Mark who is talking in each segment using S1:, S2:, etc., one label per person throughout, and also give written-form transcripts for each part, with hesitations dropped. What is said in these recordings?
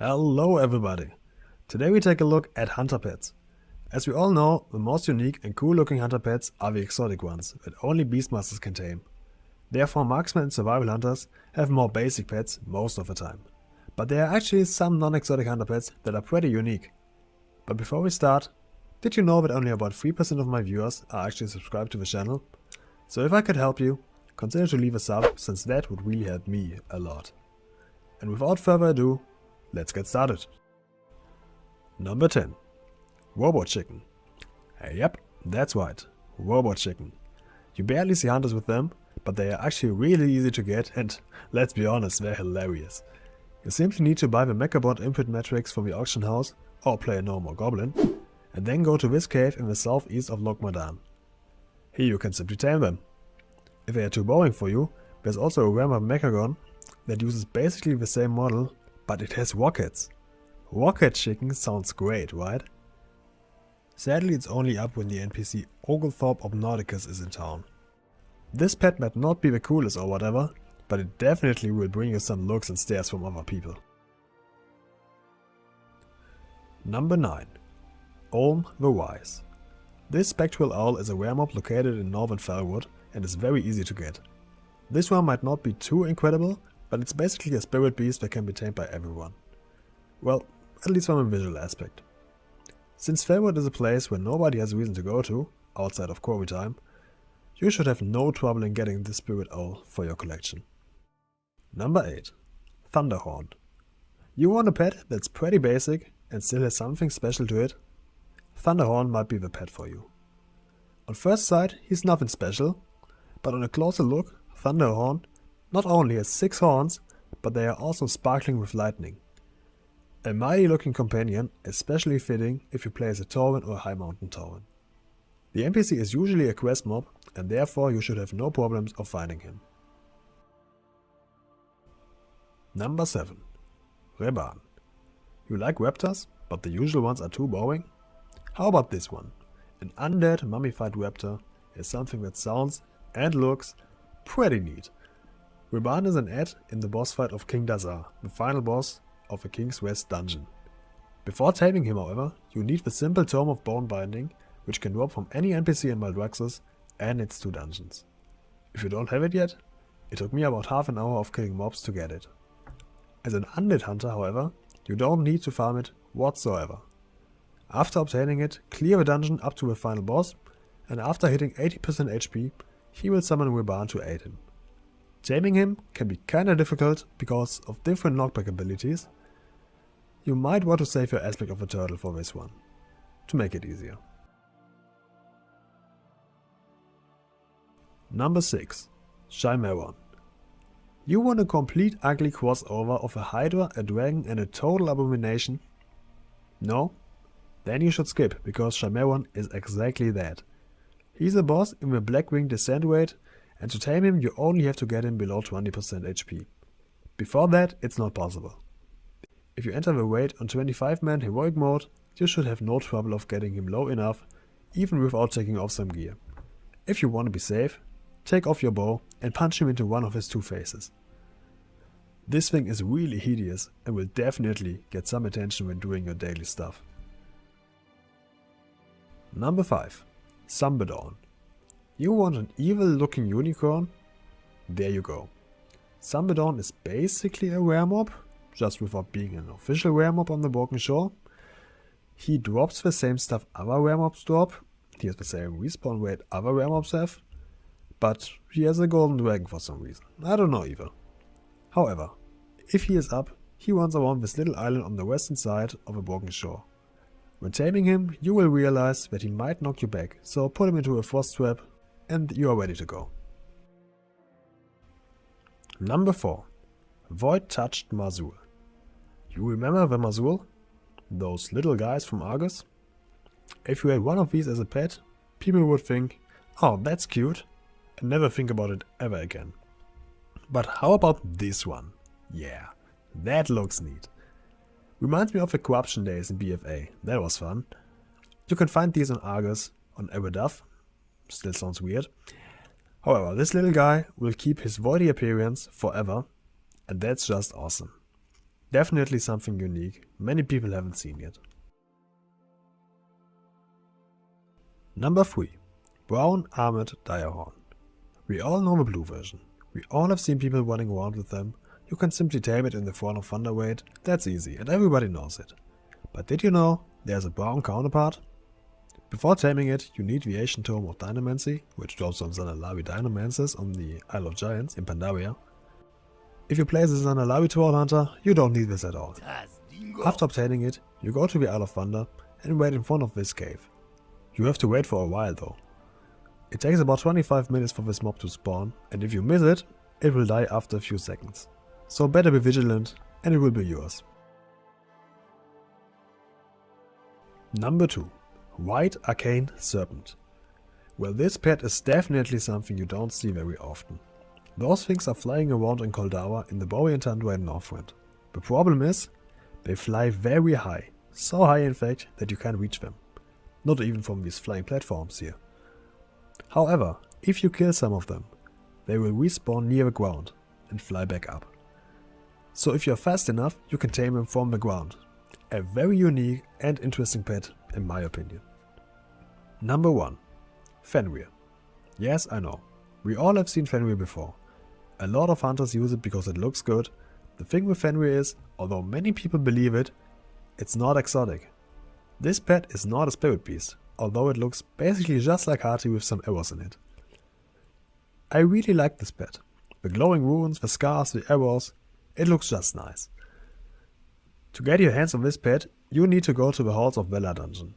S1: Hello everybody! Today we take a look at hunter pets. As we all know, the most unique and cool looking hunter pets are the exotic ones that only beastmasters can tame. Therefore Marksman and Survivalhunters have more basic pets most of the time. But there are actually some non-exotic hunter pets that are pretty unique. But before we start, did you know that only about 3% of my viewers are actually subscribed to the channel? So if I could help you, consider to leave a sub, since that would really help me a lot. And without further ado, let's get started. Number 10. Robot Chicken. Yep, that's right, Robot Chicken. You barely see hunters with them, but they are actually really easy to get and, let's be honest, they're hilarious. You simply need to buy the Mechabot input matrix from the auction house, or play a normal goblin, and then go to this cave in the southeast of Sambadon. Here you can simply tame them. If they are too boring for you, there's also a Rammer Mechagon that uses basically the same model, but it has rockets. Rocket Chicken sounds great, right? Sadly, it's only up when the NPC Oglethorpe of Nordicus is in town. This pet might not be the coolest or whatever, but it definitely will bring you some looks and stares from other people. Number 9. Olm the Wise. This spectral owl is a werewolf located in northern Felwood and is very easy to get. This one might not be too incredible, but it's basically a spirit beast that can be tamed by everyone. Well, at least from a visual aspect. Since Felwood is a place where nobody has a reason to go to, outside of quarry time, you should have no trouble in getting this spirit owl for your collection. Number 8. Thunderhorn. You want a pet that's pretty basic and still has something special to it? Thunderhorn might be the pet for you. On first sight, he's nothing special, but on a closer look, Thunderhorn not only has 6 horns, but they are also sparkling with lightning. A mighty looking companion, especially fitting if you play as a Tauren or a high mountain Tauren. The NPC is usually a quest mob, and therefore you should have no problems of finding him. Number 7. Reban. You like raptors, but the usual ones are too boring? How about this one? An undead mummified raptor is something that sounds and looks pretty neat. Reban is an add in the boss fight of King Dazar, the final boss of the King's West dungeon. Before taming him, however, you need the simple Tome of Bone Binding, which can drop from any NPC in Maldraxxus and its 2 dungeons. If you don't have it yet, it took me about half an hour of killing mobs to get it. As an undead hunter, however, you don't need to farm it whatsoever. After obtaining it, clear the dungeon up to the final boss, and after hitting 80% HP, he will summon Reban to aid him. Taming him can be kinda difficult because of different knockback abilities. You might want to save your aspect of a turtle for this one, to make it easier. Number 6. Shymeron. You want a complete ugly crossover of a hydra, a dragon and a total abomination? No? Then you should skip, because Shymeron is exactly that. He's a boss in the Blackwing Descent raid, and to tame him you only have to get him below 20% HP. Before that, it's not possible. If you enter the raid on 25-man heroic mode, you should have no trouble of getting him low enough, even without taking off some gear. If you want to be safe, take off your bow and punch him into one of his 2 faces. This thing is really hideous and will definitely get some attention when doing your daily stuff. Number 5. Sambadon. You want an evil looking unicorn? There you go. Sambadon is basically a weremob, just without being an official weremob on the Broken Shore. He drops the same stuff other weremobs drop, he has the same respawn rate other weremobs have, but he has a golden dragon for some reason. I don't know either. However, if he is up, he runs around this little island on the western side of the Broken Shore. When taming him, you will realize that he might knock you back, so put him into a frost trap and you are ready to go. Number 4. Void-touched Mazul. You remember the Mazul? Those little guys from Argus? If you had one of these as a pet, people would think, oh that's cute, and never think about it ever again. But how about this one? Yeah, that looks neat. Reminds me of the corruption days in BFA, that was fun. You can find these on Argus, on Ereduff, still sounds weird. However, this little guy will keep his voidy appearance forever, and that's just awesome. Definitely something unique many people haven't seen yet. Number 3. Brown Armored Diorhorn. We all know the blue version. We all have seen people running around with them. You can simply tame it in the form of Thunderweight, that's easy and everybody knows it. But did you know there's a brown counterpart? Before taming it, you need the Ancient Tome of Dynamancy, which drops from Zanalawi Dynamancers on the Isle of Giants in Pandaria. If you play as a Zanalawi Trollhunter, you don't need this at all. After obtaining it, you go to the Isle of Thunder and wait in front of this cave. You have to wait for a while though. It takes about 25 minutes for this mob to spawn, and if you miss it, it will die after a few seconds. So better be vigilant and it will be yours. Number 2. White Arcane Serpent. Well, this pet is definitely something you don't see very often. Those things are flying around in Koldawa in the Borean Tundra in Northwind. The problem is, they fly very high, so high in fact that you can't reach them. Not even from these flying platforms here. However, if you kill some of them, they will respawn near the ground and fly back up. So if you're fast enough, you can tame them from the ground. A very unique and interesting pet in my opinion. Number 1. Fenrir. Yes, I know. We all have seen Fenrir before. A lot of hunters use it because it looks good. The thing with Fenrir is, although many people believe it, it's not exotic. This pet is not a spirit beast, although it looks basically just like Hati with some arrows in it. I really like this pet. The glowing runes, the scars, the arrows, it looks just nice. To get your hands on this pet, you need to go to the Halls of Valor dungeon.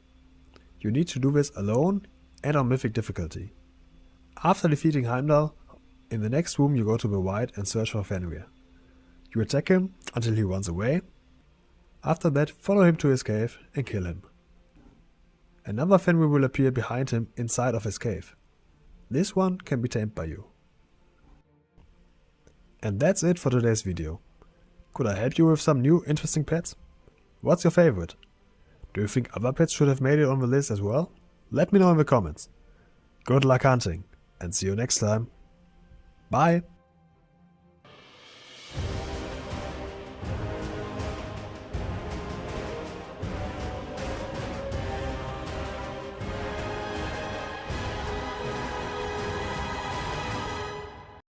S1: You need to do this alone and on mythic difficulty. After defeating Heimdall, in the next room you go to the White and search for Fenrir. You attack him until he runs away. After that, follow him to his cave and kill him. Another Fenrir will appear behind him inside of his cave. This one can be tamed by you. And that's it for today's video. Could I help you with some new interesting pets? What's your favorite? Do you think other pets should have made it on the list as well? Let me know in the comments. Good luck hunting and see you next time. Bye!